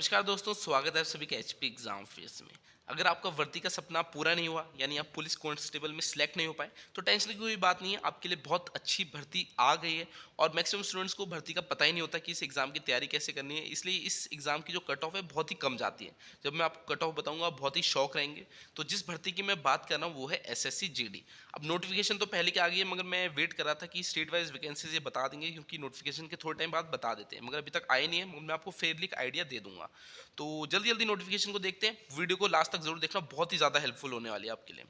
नमस्कार दोस्तों, स्वागत है आप सभी का एचपी एग्जाम फेस में। अगर आपका वर्दी का सपना पूरा नहीं हुआ यानी आप पुलिस कांस्टेबल में सिलेक्ट नहीं हो पाए तो टेंशन की कोई बात नहीं है। आपके लिए बहुत अच्छी भर्ती आ गई है और मैक्सिमम स्टूडेंट्स को भर्ती का पता ही नहीं होता कि इस एग्जाम की तैयारी कैसे करनी है। इसलिए इस एग्जाम की जो कट ऑफ है बहुत ही कम जाती है। जब मैं आपको कट ऑफ बताऊंगा आप बहुत ही शौक रहेंगे। तो जिस भर्ती की मैं बात कर रहा हूँ वो है एसएससी जीडी। अब नोटिफिकेशन तो पहले की आ गई है, मगर मैं वेट कर रहा था कि स्टेट वाइज वैकेंसीज ये बता देंगे, क्योंकि नोटिफिकेशन के थोड़े टाइम बाद बता देते हैं, मगर अभी तक आए नहीं है। मगर मैं आपको फेयरली एक आइडिया दे दूंगा। तो जल्दी जल्दी नोटिफिकेशन को देखते हैं। वीडियो को लास्ट तक जरूर देखना, बहुत ही ज़्यादा हेल्पफुल होने वाली है आपके लिए।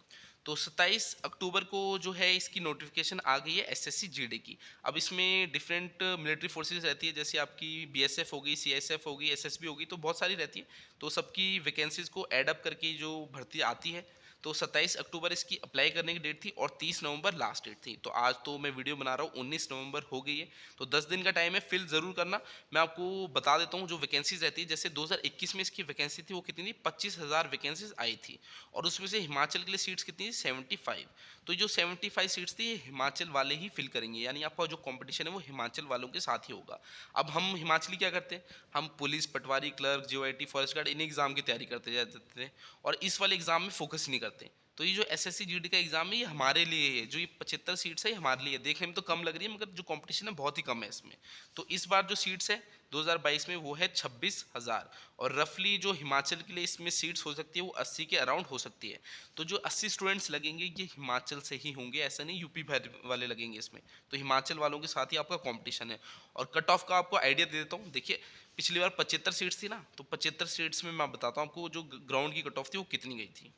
तो 27 अक्टूबर को जो है इसकी नोटिफिकेशन आ गई है एसएससी जीडी की। अब इसमें डिफरेंट मिलिट्री फोर्सेस रहती है, जैसे आपकी बीएसएफ होगी, सीआईएसएफ होगी, एसएसबी होगी, तो बहुत सारी रहती है। तो सबकी वैकेंसीज को एड अप करके जो भर्ती आती है, तो 27 अक्टूबर इसकी अप्लाई करने की डेट थी और 30 नवंबर लास्ट डेट थी। तो आज तो मैं वीडियो बना रहा हूँ, 19 नवंबर हो गई है। तो 10 दिन का टाइम है, फिल ज़रूर करना। मैं आपको बता देता हूँ जो वैकेंसीज रहती है। जैसे 2021 में इसकी वैकेंसी थी, वो कितनी थी, 25,000 वैकेंसीज आई थी। और उसमें से हिमाचल के लिए सीट्स कितनी थी, 75। तो जो 75 सीट्स थी ये हिमाचल वाले ही फिल करेंगे, यानी आपका जो कंपटीशन है वो हिमाचल वालों के साथ ही होगा। अब हम हिमाचली क्या करते हैं, हम पुलिस, पटवारी, क्लर्क, जीओआईटी, फॉरेस्ट गार्ड, इन एग्जाम की तैयारी करते जाते थे और इस वाले एग्जाम में फोकस नहीं करते। तो ये जो एसएससी जीडी का एग्जाम है ये हमारे लिए है। जो ये 75 सीट्स है ये हमारे लिए देखने में तो कम लग रही है, मगर जो कंपटीशन है बहुत ही कम है इसमें। तो इस बार जो सीट्स है 2022 में वो है 26,000। और रफली जो हिमाचल के लिए इसमें सीट्स हो सकती है वो 80 के अराउंड हो सकती है। तो जो 80 स्टूडेंट्स लगेंगे ये हिमाचल से ही होंगे, ऐसा नहीं यूपी भर वाले लगेंगे इसमें। तो हिमाचल वालों के साथ ही आपका कॉम्पिटिशन है। और कट ऑफ का आपको आइडिया दे देता हूँ। देखिए, पिछली बार 75 सीट्स थी ना, तो 75 सीट्स में मैं बताता हूँ आपको जो ग्राउंड की कट ऑफ थी वो कितनी गई थी।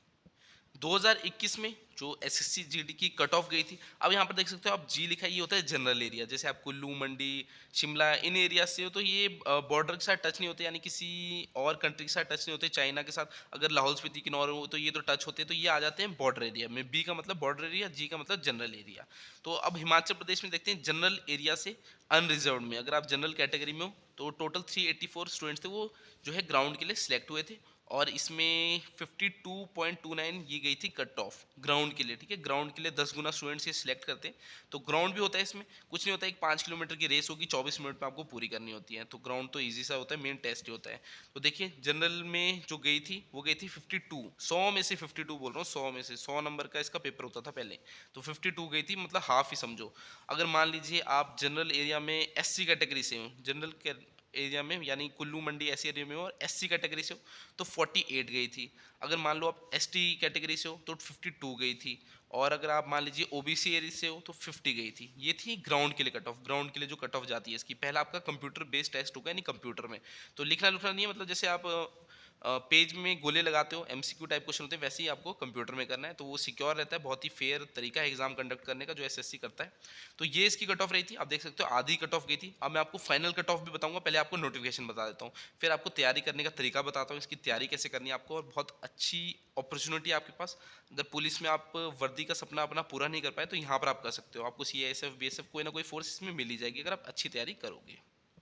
2021 में जो एसएससी जीडी की कट ऑफ गई थी, अब यहाँ पर देख सकते हो आप, जी लिखा है, ये होता है जनरल एरिया। जैसे आप कुल्लू, मंडी, शिमला, इन एरिया से हो तो ये बॉर्डर के साथ टच नहीं होते, यानी किसी और कंट्री के साथ टच नहीं होते, चाइना के साथ। अगर लाहौल स्पीति, किन्नौर हो तो ये तो टच होते हैं, तो ये आ जाते हैं बॉर्डर एरिया में। बी का मतलब बॉर्डर एरिया, जी का मतलब जनरल एरिया। तो अब हिमाचल प्रदेश में देखते हैं जनरल एरिया से अनरिजर्व में। अगर आप जनरल कैटेगरी में हो तो टोटल 384 स्टूडेंट्स थे वो जो है ग्राउंड के लिए सिलेक्ट हुए थे। और इसमें 52.29 ये गई थी कट ऑफ ग्राउंड के लिए। ठीक है, ग्राउंड के लिए 10 गुना स्टूडेंट्स ये सिलेक्ट करते हैं। तो ग्राउंड भी होता है, इसमें कुछ नहीं होता है। एक 5 किलोमीटर की रेस होगी, 24 मिनट में आपको पूरी करनी होती है। तो ग्राउंड तो ईजी सा होता है, मेन टेस्ट ही होता है। तो देखिए, जनरल में जो गई थी वो गई थी 52, 100 में से 52 बोल रहा हूँ, 100 में से 100 नंबर का इसका पेपर होता था पहले। तो 52 गई थी, मतलब हाफ ही समझो। अगर मान लीजिए आप जनरल एरिया में एससी कैटेगरी से हो, जनरल एरिया में यानी कुल्लू, मंडी ऐसे एरिया में हो, और एससी कैटेगरी से हो तो 48 गई थी। अगर मान लो आप एसटी कैटेगरी से हो तो 52 गई थी। और अगर आप मान लीजिए ओबीसी एरिया से हो तो 50 गई थी। ये थी ग्राउंड के लिए कट ऑफ। ग्राउंड के लिए जो कट ऑफ जाती है इसकी, पहला आपका कंप्यूटर बेस्ड टेस्ट होगा, यानी कंप्यूटर में। तो लिखना लिखना नहीं है, मतलब जैसे आप पेज में गोले लगाते हो, एमसीक्यू टाइप क्वेश्चन होते हैं, वैसे ही आपको कंप्यूटर में करना है। तो वो सिक्योर रहता है, बहुत ही फेयर तरीका है एग्जाम कंडक्ट करने का जो एसएससी करता है। तो ये इसकी कट ऑफ रही थी। आप देख सकते हो आधी कट ऑफ गई थी। अब मैं आपको फाइनल कट ऑफ भी बताऊंगा, पहले आपको नोटिफिकेशन बता देता हूँ, फिर आपको तैयारी करने का तरीका बताता हूँ, इसकी तैयारी कैसे करनी है आपको। और बहुत अच्छी अपॉर्चुनिटी है आपके पास। अगर पुलिस में आप वर्दी का सपना अपना पूरा नहीं कर पाए तो यहाँ पर आप कर सकते हो। आपको सीआईएसएफ, बीएसएफ, कोई ना कोई फोर्स इसमें मिल ही जाएगी अगर आप अच्छी तैयारी करोगे।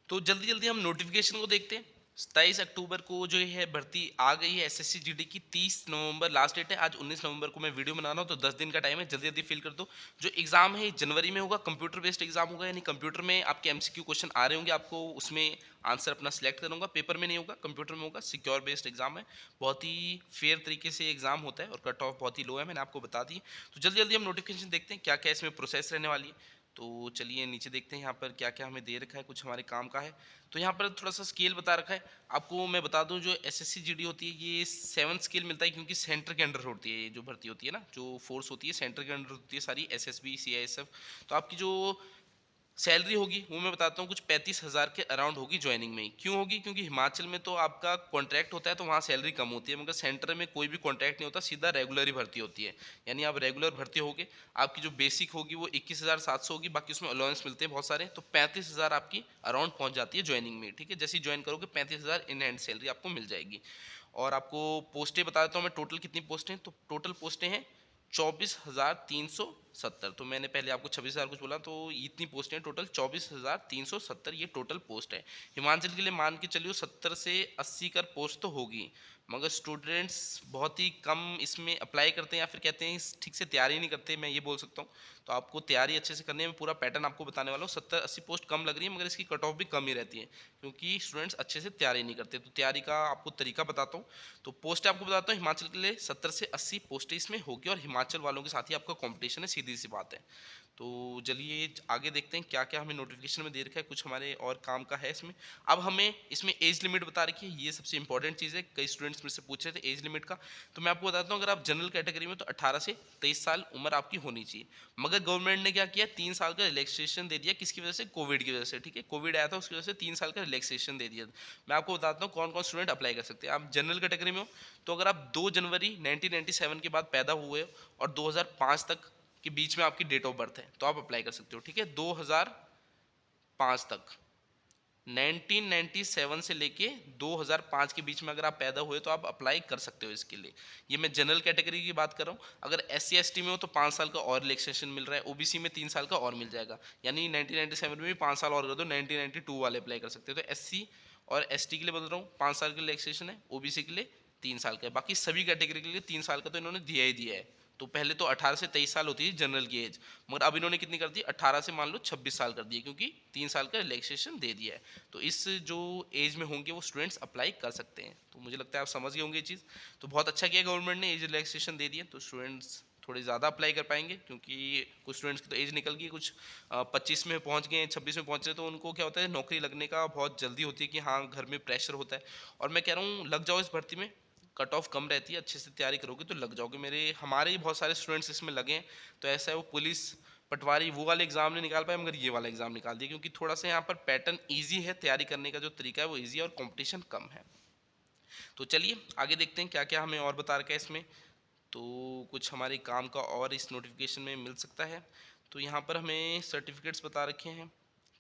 तो जल्दी जल्दी हम नोटिफिकेशन को देखते हैं। 27 अक्टूबर को जो है भर्ती आ गई है एसएससी जीडी की। 30 नवंबर लास्ट डेट है। आज 19 नवंबर को मैं वीडियो बना रहा हूँ, तो 10 दिन का टाइम है, जल्दी जल्दी फिल कर दो। जो एग्जाम है जनवरी में होगा, कंप्यूटर बेस्ड एग्जाम होगा, यानी कंप्यूटर में आपके एमसीक्यू क्वेश्चन आ रहे होंगे, आपको उसमें आंसर अपना सिलेक्ट करूंगा। पेपर में नहीं होगा, कंप्यूटर में होगा। सिक्योर बेस्ड एग्जाम है, बहुत ही फेयर तरीके से एग्जाम होता है और कट ऑफ बहुत ही लो है, मैंने आपको बता दी। तो जल्दी जल्दी हम नोटिफिकेशन देखते हैं क्या क्या इसमें प्रोसेस रहने वाली है। तो चलिए नीचे देखते हैं यहाँ पर क्या क्या हमें दे रखा है, कुछ हमारे काम का है। तो यहाँ पर थोड़ा सा स्केल बता रखा है आपको। मैं बता दूं जो एसएससी जीडी होती है ये 7 स्केल मिलता है, क्योंकि सेंटर के अंडर होती है ये जो भर्ती होती है ना, जो फोर्स होती है सेंटर के अंडर होती है सारी, एसएसबी, सीआईएसएफ। तो आपकी जो सैलरी होगी वो मैं बताता हूँ, कुछ 35,000 के अराउंड होगी ज्वाइनिंग में ही। क्यों होगी, क्योंकि हिमाचल में तो आपका कॉन्ट्रैक्ट होता है तो वहाँ सैलरी कम होती है, मगर सेंटर में कोई भी कॉन्ट्रैक्ट नहीं होता, सीधा रेगुलर ही भर्ती होती है। यानी आप रेगुलर भर्ती होगे, आपकी जो बेसिक होगी वो 21,700 होगी, बाकी उसमें अलाउंस मिलते हैं बहुत सारे। तो 35,000 आपकी अराउंड पहुँच जाती है ज्वाइनिंग में। ठीक है, जैसे ही ज्वाइन करोगे 35,000 इन हैंड सैलरी आपको मिल जाएगी। और आपको पोस्टें बता देता हूँ मैं, टोटल कितनी पोस्टें हैं। तो टोटल पोस्टें हैं 24,300 324,370। तो मैंने पहले आपको 26,000 कुछ बोला, तो इतनी पोस्ट है टोटल 24,370 ये टोटल पोस्ट है। हिमाचल के लिए मान के चलिए 70 से 80 कर पोस्ट तो होगी, मगर स्टूडेंट्स बहुत ही कम इसमें अप्लाई करते हैं या फिर कहते हैं ठीक से तैयारी नहीं करते, मैं ये बोल सकता हूँ। तो आपको तैयारी अच्छे से करनी है, मैं पूरा पैटर्न आपको बताने वाला हूँ। 70-80 पोस्ट कम लग रही है, मगर इसकी कट ऑफ भी कम ही रहती है क्योंकि स्टूडेंट्स अच्छे से तैयारी नहीं करते। तो तैयारी का आपको तरीका बताता हूँ। तो पोस्ट आपको बताता हूँ, हिमाचल के लिए 70 से 80 पोस्टें इसमें होगी और हिमाचल वालों के साथ ही आपका कॉम्पिटिशन है, सीधी सी बात है। तो चलिए आगे देखते हैं क्या क्या हमें नोटिफिकेशन में दे रखा है, कुछ हमारे और काम का है इसमें। अब हमें इसमें एज लिमिट बता रखी है, ये सबसे इंपॉर्टेंट चीज़ है। कई स्टूडेंट्स मुझसे पूछ रहे थे एज लिमिट का, तो मैं आपको बताता हूँ, अगर आप जनरल कैटेगरी में तो 18 से 23 साल उम्र आपकी होनी चाहिए। मगर गवर्नमेंट ने क्या किया, 3 साल का रिलैक्सेशन दे दिया, किसकी वजह से, कोविड की वजह से। ठीक है, कोविड आया था उसकी वजह से 3 साल का रिलैक्सेशन दे दिया। मैं आपको बताता हूँ कौन कौन स्टूडेंट अप्लाई कर सकते हैं। आप जनरल कैटेगरी में हो तो अगर आप 2 जनवरी 1997 के बाद पैदा हुए हो और 2005 तक के बीच में आपकी डेट ऑफ बर्थ है तो आप अप्लाई कर सकते हो। ठीक है, 2005 तक, 1997 से लेके 2005 के बीच में अगर आप पैदा हुए तो आप अप्लाई कर सकते हो इसके लिए। ये मैं जनरल कैटेगरी की बात कर रहा हूँ। अगर SC ST में हो तो 5 साल का और रिलैक्सेशन मिल रहा है, OBC में 3 साल का और मिल जाएगा, यानी 1997 में भी 5 साल और कर दो, 1992 वाले अप्लाई कर सकते हो। तो SC और ST के लिए बता रहा हूँ 5 साल का रिलैक्सेशन है, OBC के लिए 3 साल का है, बाकी सभी कैटेगरी के लिए 3 साल का तो इन्होंने दिया ही दिया है। तो पहले तो 18 से 23 साल होती है जनरल की एज, मगर अब इन्होंने कितनी कर दी, 18 से मान लो 26 साल कर दी है, क्योंकि 3 साल का रिलैक्सेशन दे दिया है। तो इस जो एज में होंगे वो स्टूडेंट्स अप्लाई कर सकते हैं। तो मुझे लगता है आप समझ गए होंगे ये चीज़। तो बहुत अच्छा किया गवर्नमेंट ने एज रिलैक्सेशन दे दिया, तो स्टूडेंट्स थोड़े ज़्यादा अप्लाई कर पाएंगे, क्योंकि कुछ स्टूडेंट्स की तो एज निकल गई, कुछ 25 में पहुंच गए, 26 में पहुंच रहे, तो उनको क्या होता है, नौकरी लगने का बहुत जल्दी होती है कि हाँ घर में प्रेशर होता है। और मैं कह रहा हूँ लग जाओ इस भर्ती में, कट ऑफ कम रहती है, अच्छे से तैयारी करोगे तो लग जाओगे। हमारे ही बहुत सारे स्टूडेंट्स इसमें लगे हैं। तो ऐसा है, वो पुलिस पटवारी वो वाले एग्जाम नहीं निकाल पाए, मगर ये वाला एग्जाम निकाल दिया, क्योंकि थोड़ा सा यहाँ पर पैटर्न ईजी है, तैयारी करने का जो तरीका है वो ईजी है और कॉम्पिटिशन कम है। तो चलिए आगे देखते हैं क्या क्या हमें और बता रखा है इसमें। तो कुछ हमारे काम का और इस नोटिफिकेशन में मिल सकता है। तो यहाँ पर हमें सर्टिफिकेट्स बता रखे हैं।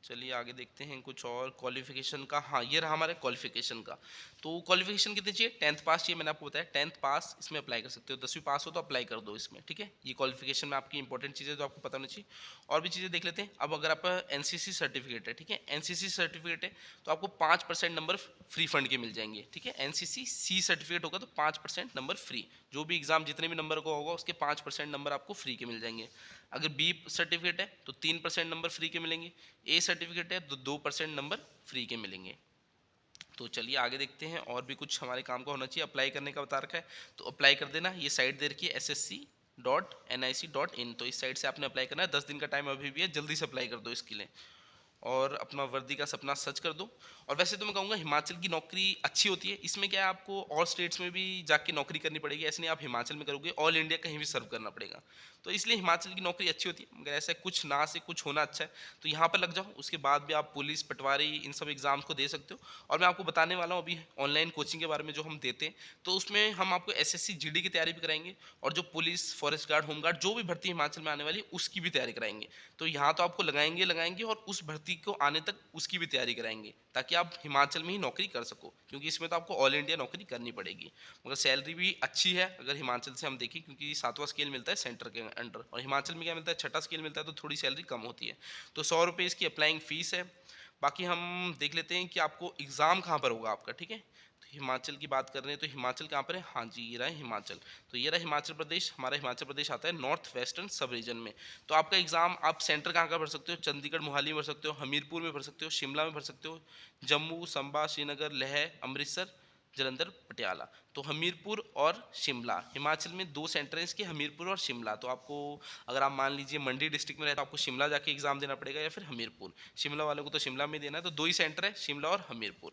चलिए आगे देखते हैं कुछ और क्वालिफिकेशन का। हाँ, ये रहा हमारे क्वालिफिकेशन का। तो क्वालिफिकेशन कितनी चाहिए, 10th पास चाहिए, मैंने आपको बताया 10th पास इसमें अप्लाई कर सकते हो, 10वीं पास हो तो अप्लाई कर दो इसमें। ठीक है, ये क्वालिफिकेशन में आपकी इंपॉर्टेंट चीज़ें जो आपको पता होनी चाहिए। और भी चीज़ें देख लेते हैं। अब अगर आप NCC सर्टिफिकेट है, ठीक है, NCC सर्टिफिकेट है तो आपको 5% नंबर फ्री फंड के मिल जाएंगे। ठीक है, NCC C सर्टिफिकेट होगा तो 5% नंबर फ्री, जो भी एग्जाम जितने भी नंबर का होगा उसके 5% नंबर आपको फ्री के मिल जाएंगे। अगर B सर्टिफिकेट है तो 3% नंबर फ्री के मिलेंगे, A सर्टिफिकेट है तो 2% नंबर फ्री के मिलेंगे। तो चलिए आगे देखते हैं, और भी कुछ हमारे काम का होना चाहिए। अप्लाई करने का बता रखा है तो अप्लाई कर देना। ये साइट दे रखी है ssc.nic.in, तो इस साइट से आपने अप्लाई करना है। 10 दिन का टाइम अभी भी है, जल्दी से अप्लाई कर दो इसके लिए और अपना वर्दी का सपना सच कर दो। और वैसे तो मैं कहूँगा हिमाचल की नौकरी अच्छी होती है। इसमें क्या है, आपको और स्टेट्स में भी जाके नौकरी करनी पड़ेगी, ऐसे नहीं आप हिमाचल में करोगे, ऑल इंडिया कहीं भी सर्व करना पड़ेगा। तो इसलिए हिमाचल की नौकरी अच्छी होती है, मगर ऐसा कुछ ना से कुछ होना अच्छा है। तो यहाँ पर लग जाओ, उसके बाद भी आप पुलिस पटवारी इन सब एग्जाम्स को दे सकते हो। और मैं आपको बताने वाला हूँ अभी ऑनलाइन कोचिंग के बारे में जो हम देते हैं। तो उसमें हम आपको SSC GD की तैयारी भी कराएंगे, और जो पुलिस फॉरेस्ट गार्ड होमगार्ड जो भी भर्ती हिमाचल में आने वाली है उसकी भी तैयारी कराएंगे। तो यहाँ तो आपको लगाएंगे लगाएंगे, और उस भर्ती को आने तक उसकी भी तैयारी कराएंगे, ताकि आप हिमाचल में ही नौकरी कर सको, क्योंकि इसमें तो आपको ऑल इंडिया नौकरी करनी पड़ेगी। मगर सैलरी भी अच्छी है अगर हिमाचल से हम देखें, क्योंकि 7वां स्केल मिलता है सेंटर के अंडर, और हिमाचल में क्या मिलता है, 6ठा स्केल मिलता है, तो थोड़ी सैलरी कम होती है। तो 100 रुपये इसकी अप्लाइंग फीस है। बाकी हम देख लेते हैं कि आपको एग्ज़ाम कहाँ पर होगा आपका। ठीक है, तो हिमाचल की बात कर रहे हैं तो हिमाचल कहाँ पर है, हाँ जी ये रहा है हिमाचल। तो ये रहा हिमाचल प्रदेश, हमारा हिमाचल प्रदेश आता है नॉर्थ वेस्टर्न सब रीजन में। तो आपका एग्जाम आप सेंटर कहाँ का भर सकते हो, चंडीगढ़ मोहाली में भर सकते हो, हमीरपुर में भर सकते हो, शिमला में भर सकते हो, जम्मू संबा श्रीनगर लेह अमृतसर जलंधर पटियाला। तो हमीरपुर और शिमला, हिमाचल में 2 सेंटर हैं इसके, हमीरपुर और शिमला। तो आपको अगर आप मान लीजिए मंडी डिस्ट्रिक्ट में रहते तो आपको शिमला जाके एग्जाम देना पड़ेगा, या फिर हमीरपुर। शिमला वालों को तो शिमला में देना है। तो 2 ही सेंटर है, शिमला और हमीरपुर।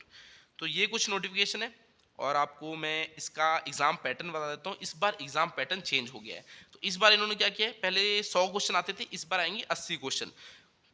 तो ये कुछ नोटिफिकेशन है। और आपको मैं इसका एग्ज़ाम पैटर्न बता देता हूँ। इस बार एग्ज़ाम पैटर्न चेंज हो गया है। तो इस बार इन्होंने क्या किया है, पहले 100 क्वेश्चन आते थे, इस बार आएंगे 80 क्वेश्चन।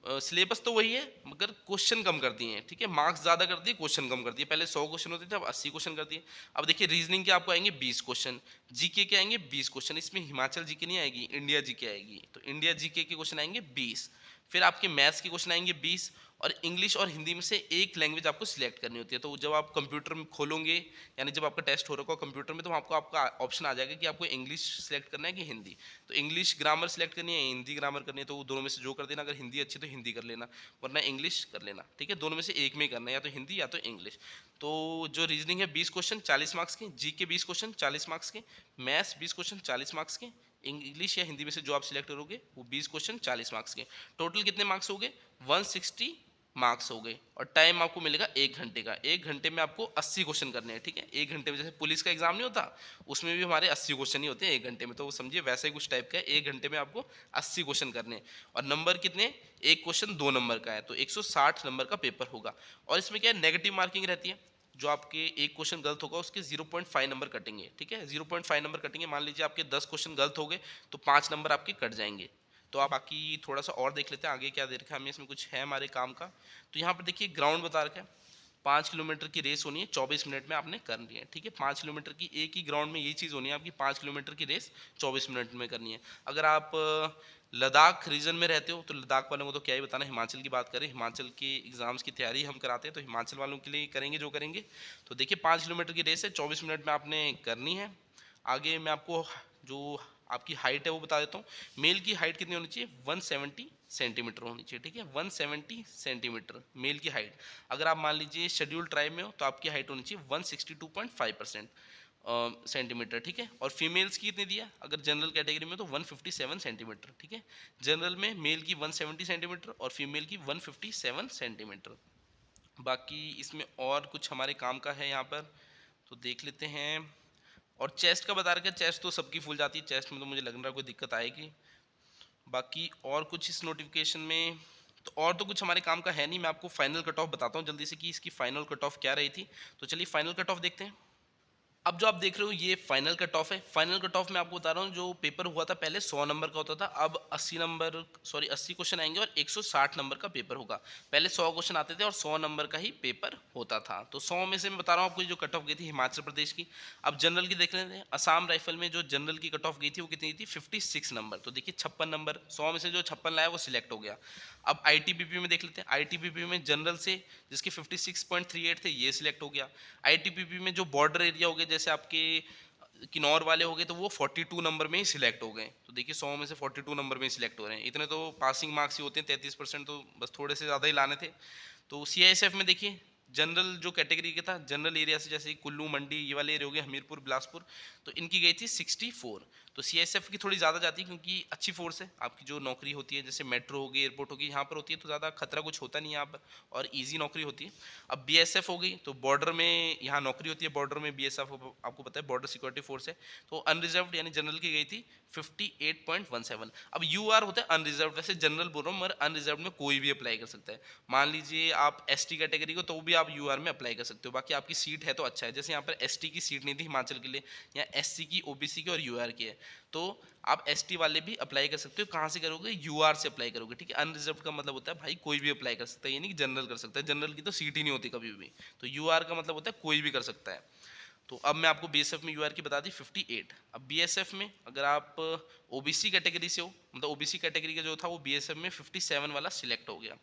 सिलेबस तो वही है, मगर क्वेश्चन कम कर दिए हैं। ठीक है, मार्क्स ज़्यादा कर दिए, क्वेश्चन कम कर दिए। पहले 100 क्वेश्चन होते थे, अब 80 क्वेश्चन कर दिए। अब देखिए रीजनिंग के आपको आएंगे 20 क्वेश्चन, जीके के आएंगे 20 क्वेश्चन। इसमें हिमाचल जीके नहीं आएगी, इंडिया जीके आएगी। तो इंडिया जीके के क्वेश्चन आएंगे 20। फिर आपके मैथ्स के क्वेश्चन आएंगे 20, और इंग्लिश और हिंदी में से एक लैंग्वेज आपको सिलेक्ट करनी होती है। तो जब आप कंप्यूटर में खोलोगे, यानी जब आपका टेस्ट हो रहा होगा कंप्यूटर में, तो आपको आपका ऑप्शन आ जाएगा कि आपको इंग्लिश सिलेक्ट करना है कि हिंदी। तो इंग्लिश ग्रामर सिलेक्ट करनी है, हिंदी ग्रामर करनी है, तो दोनों में से जो कर देना। अगर हिंदी अच्छी तो हिंदी कर लेना, वरना इंग्लिश कर लेना, ठीक है। दोनों में से एक में ही करना है, या तो हिंदी या तो इंग्लिश। तो जो रीजनिंग है 20 क्वेश्चन 40 मार्क्स के, जी के 20 क्वेश्चन 40 मार्क्स के, मैथ्स 20 क्वेश्चन 40 मार्क्स के, इंग्लिश या हिंदी में से जो आप सिलेक्ट करोगे वो 20 क्वेश्चन 40 मार्क्स के। टोटल कितने मार्क्स हो गए? 160 मार्क्स हो गए। और टाइम आपको मिलेगा 1 घंटे का। 1 घंटे में आपको 80 क्वेश्चन करने हैं, ठीक है। 1 घंटे में, जैसे पुलिस का एग्जाम नहीं होता, उसमें भी हमारे 80 क्वेश्चन ही होते हैं 1 घंटे में, तो समझिए वैसा ही कुछ टाइप का है। 1 घंटे में आपको 80 क्वेश्चन करने हैं। और नंबर कितने? एक क्वेश्चन 2 नंबर का है, तो 160 नंबर का पेपर होगा। और इसमें क्या है, नेगेटिव मार्किंग रहती है। जो आपके एक क्वेश्चन गलत होगा उसके 0.5 नंबर कटेंगे, ठीक है। 0.5 नंबर कटेंगे। मान लीजिए आपके 10 क्वेश्चन गलत हो गए तो 5 नंबर आपके कट जाएंगे। तो आप बाकी थोड़ा सा और देख लेते हैं आगे क्या दे रखा है हमें, इसमें कुछ है हमारे काम का। तो यहाँ पर देखिए ग्राउंड बता रखा है। 5 किलोमीटर की रेस होनी है, 24 मिनट में आपने करनी है, ठीक है। 5 किलोमीटर की एक ही ग्राउंड में ये चीज़ होनी है आपकी, 5 किलोमीटर की रेस 24 मिनट में करनी है। अगर आप लद्दाख रीजन में रहते हो तो लद्दाख वालों को तो क्या ही बताना, हिमाचल की बात करें, हिमाचल के एग्जाम्स की तैयारी हम कराते हैं, तो हिमाचल वालों के लिए करेंगे जो करेंगे। तो देखिए 5 किलोमीटर की रेस है, 24 मिनट में आपने करनी है। आगे मैं आपको जो आपकी हाइट है वो बता देता हूँ। मेल की हाइट कितनी होनी चाहिए? 170 सेंटीमीटर होनी चाहिए, ठीक है। 170 सेंटीमीटर मेल की हाइट। अगर आप मान लीजिए शेड्यूल ट्राइब में हो तो आपकी हाइट होनी चाहिए 162.5% सेंटीमीटर, ठीक है। और फीमेल्स की कितनी दिया? अगर जनरल कैटेगरी में तो 157 सेंटीमीटर, ठीक है। जनरल में मेल की 170 सेंटीमीटर और फीमेल की 157 सेंटीमीटर। बाकी इसमें और कुछ हमारे काम का है यहाँ पर, तो देख लेते हैं। और चेस्ट का बता रखा है, चेस्ट तो सबकी फूल जाती है, चेस्ट में तो मुझे लग रहा है कोई दिक्कत आएगी। बाकी और कुछ इस नोटिफिकेशन में तो और तो कुछ हमारे काम का है नहीं। मैं आपको फाइनल कट ऑफ बताता हूँ जल्दी से कि इसकी फाइनल कट ऑफ क्या रही थी। तो चलिए फाइनल कट ऑफ देखते हैं। अब जो आप देख रहे हो ये फाइनल कट ऑफ है। फाइनल कट ऑफ में आपको बता रहा हूँ, जो पेपर हुआ था पहले 100 नंबर का होता था, अब 80 क्वेश्चन आएंगे और 160 नंबर का पेपर होगा। पहले 100 क्वेश्चन आते थे और 100 नंबर का ही पेपर होता था। तो 100 में से मैं बता रहा हूँ आपको जो कट ऑफ गई थी हिमाचल प्रदेश की। अब जनरल की देख रहे थे, असम राइफल में जो जनरल की कट ऑफ गई थी वो कितनी थी? 56 नंबर। तो देखिए 56 नंबर, 100 में से जो 56 लाया वो सिलेक्ट हो गया। अब आईटीबीपी में देख लेते हैं। आईटीबीपी में जनरल से जिसके 56.38 थे ये सिलेक्ट हो गया। आईटीबीपी में जो बॉर्डर एरिया हो गए, जैसे आपके किन्नौर वाले हो गए, तो वो 42 नंबर में ही सिलेक्ट हो गए। तो देखिए 100 में से 42 नंबर में ही सिलेक्ट हो रहे हैं। इतने तो पासिंग मार्क्स ही होते हैं, 33%, तो बस थोड़े से ज़्यादा ही लाने थे। तो सीआईएसएफ में देखिए जनरल जो कैटेगरी का था, जनरल एरिया से, जैसे कुल्लू मंडी ये वाले एरिया हो गए, हमीरपुर बिलासपुर, तो इनकी गई थी 64। तो सीआईएसएफ की थोड़ी ज़्यादा जाती है क्योंकि अच्छी फोर्स है। आपकी जो नौकरी होती है जैसे मेट्रो होगी, एयरपोर्ट होगी, यहाँ पर होती है, तो ज़्यादा खतरा कुछ होता नहीं है यहाँ पर, और ईजी नौकरी होती है। अब बीएसएफ हो गई तो बॉर्डर में यहाँ नौकरी होती है, बॉर्डर में बीएसएफ आपको पता है बॉर्डर सिक्योरिटी फोर्स है। तो अनरिजर्व्ड यानी जनरल की गई थी 58.17। अब यूआर होता है अनरिजर्व्ड, वैसे जनरल बोल रहा हूँ, मगर अनरिजर्व्ड में कोई भी अप्लाई कर सकता है। मान लीजिए आप एसटी कैटेगरी को, तो भी आप यूआर में अप्लाई कर सकते हो। बाकी आपकी सीट है तो अच्छा है। जैसे यहाँ पर एसटी की सीट नहीं थी हिमाचल के लिए, यहाँ एससी की, ओबीसी की और यूआर की है, तो आप एसटी वाले भी अप्लाई कर सकते हो। कहाँ से करोगे? यूआर से अप्लाई करोगे, ठीक है। अनरिजर्व्ड का मतलब होता है भाई कोई भी अप्लाई कर सकता है, ये नहीं कि जनरल कर सकता है, जनरल की तो सीट ही नहीं होती कभी भी। तो यूआर का मतलब होता है कोई भी कर सकता है। तो अब मैं आपको बीएसएफ में यूआर की बता दी 58। अब बीएसएफ में अगर आप ओबीसी कैटेगरी से हो, मतलब ओबीसी कैटेगरी का जो था वो बीएसएफ में 57 वाला सिलेक्ट हो गया।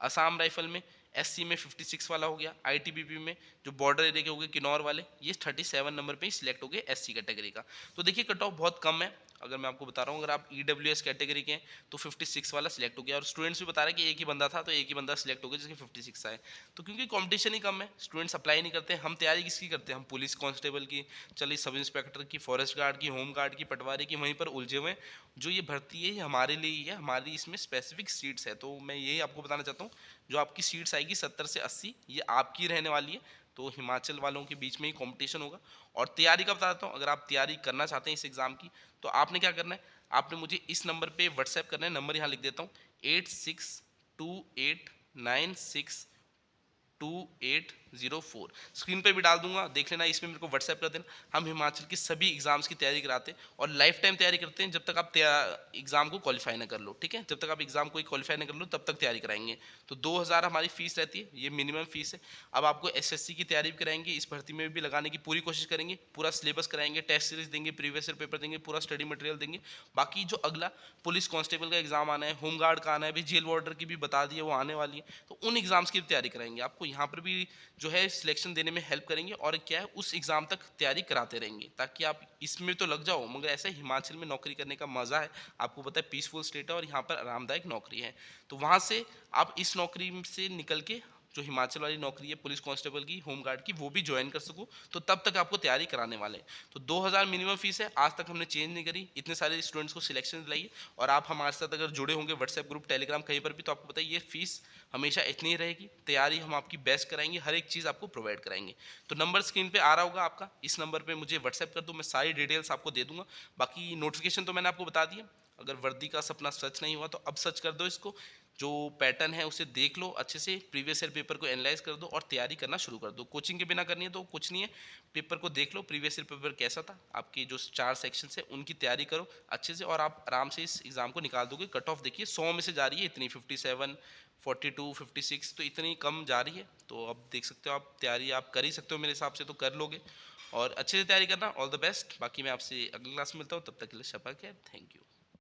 असम राइफल में एससी में 56 वाला हो गया। आईटीबीपी में जो बॉर्डर एरिया के हो गए किन्नौर वाले, ये 37 नंबर पे ही सिलेक्ट हो गए एससी कैटेगरी का। तो देखिए कट ऑफ बहुत कम है। अगर मैं आपको बता रहा हूँ, अगर आप ईडब्ल्यूएस कैटेगरी के हैं तो 56 वाला सिलेक्ट हो गया। और स्टूडेंट्स भी बता रहे हैं कि एक ही बंदा था तो एक ही बंदा सिलेक्ट हो गया जिसके 56 आए। तो क्योंकि कंपटीशन ही कम है, स्टूडेंट्स अप्लाई नहीं करते। हम तैयारी किसकी करते हैं? हम पुलिस कांस्टेबल की, चलिए सब इंस्पेक्टर की, फॉरेस्ट गार्ड की, होम गार्ड की, पटवारी की, वहीं पर उलझे हुए हैं। जो ये भर्ती है ये हमारे लिए ही है, हमारी इसमें स्पेसिफिक सीट्स है। तो मैं यही आपको बताना चाहता हूँ, जो आपकी सीट्स आएगी 70 से 80 ये आपकी रहने वाली है। तो हिमाचल वालों के बीच में ही कंपटीशन होगा। और तैयारी का बता देता हूँ, अगर आप तैयारी करना चाहते हैं इस एग्ज़ाम की, तो आपने क्या करना है, आपने मुझे इस नंबर पे व्हाट्सएप करना है। नंबर यहाँ लिख देता हूँ, 86289628 304 स्क्रीन पे भी डाल दूंगा, देख लेना, इसमें मेरे को व्हाट्सएप कर देना। हम हिमाचल की सभी एग्जाम्स की तैयारी कराते हैं और लाइफ टाइम तैयारी करते हैं, जब तक आप एग्जाम को क्वालिफाई ना कर लो, ठीक है, जब तक आप एग्जाम को क्वालिफाई ना कर लो तब तक तैयारी कराएंगे। तो 2000 हमारी फीस रहती है, ये मिनिमम फीस है। अब आपको एसएससी की तैयारी भी कराएंगे, इस भर्ती में भी लगाने की पूरी कोशिश करेंगे, पूरा सिलेबस कराएंगे, टेस्ट सीरीज देंगे, प्रीवियस ईयर पेपर देंगे, पूरा स्टडी मटेरियल देंगे। बाकी जो अगला पुलिस कांस्टेबल का एग्जाम आना है, होमगार्ड का आना है, अभी जेल वार्डर की भी बता दी है वो आने वाली है, तो उन एग्जाम्स की भी तैयारी कराएंगे। आपको यहाँ पर भी जो है सिलेक्शन देने में हेल्प करेंगे और क्या है उस एग्जाम तक तैयारी कराते रहेंगे, ताकि आप इसमें तो लग जाओ, मगर ऐसा हिमाचल में नौकरी करने का मजा है। आपको पता है पीसफुल स्टेट है और यहाँ पर आरामदायक नौकरी है, तो वहां से आप इस नौकरी से निकल के जो हिमाचल वाली नौकरी है पुलिस कांस्टेबल की, होमगार्ड की, वो भी ज्वाइन कर सको, तो तब तक आपको तैयारी कराने वाले हैं। तो 2000 मिनिमम फीस है, आज तक हमने चेंज नहीं करी, इतने सारे स्टूडेंट्स को सिलेक्शन दिलाई है। और आप हमारे साथ अगर जुड़े होंगे व्हाट्सएप ग्रुप, टेलीग्राम, कहीं पर भी, तो आपको पता है ये फीस हमेशा इतनी ही रहेगी। तैयारी हम आपकी बेस्ट कराएंगे, हर एक चीज़ आपको प्रोवाइड कराएंगे। तो नंबर स्क्रीन पे आ रहा होगा आपका, इस नंबर पे मुझे व्हाट्सएप कर दो, मैं सारी डिटेल्स आपको दे दूंगा। बाकी नोटिफिकेशन तो मैंने आपको बता दिया। अगर वर्दी का सपना सच नहीं हुआ तो अब सच कर दो इसको, जो पैटर्न है उसे देख लो अच्छे से, प्रीवियस ईयर पेपर को एनालाइज कर दो और तैयारी करना शुरू कर दो। कोचिंग के बिना करनी है तो कुछ नहीं है, पेपर को देख लो, प्रीवियस ईयर पेपर कैसा था, आपकी जो 4 सेक्शन है उनकी तैयारी करो अच्छे से, और आप आराम से इस एग्जाम को निकाल दोगे। कट ऑफ देखिए 100 में से जा रही है इतनी, 57, 42, 56, तो इतनी कम जा रही है। तो अब देख सकते हो आप, तैयारी आप कर ही सकते हो, मेरे हिसाब से तो कर लोगे। और अच्छे से तैयारी करना, ऑल द बेस्ट। बाकी मैं आपसे अगली क्लास में मिलता हूँ, तब तक के लिए शपा के थैंक यू।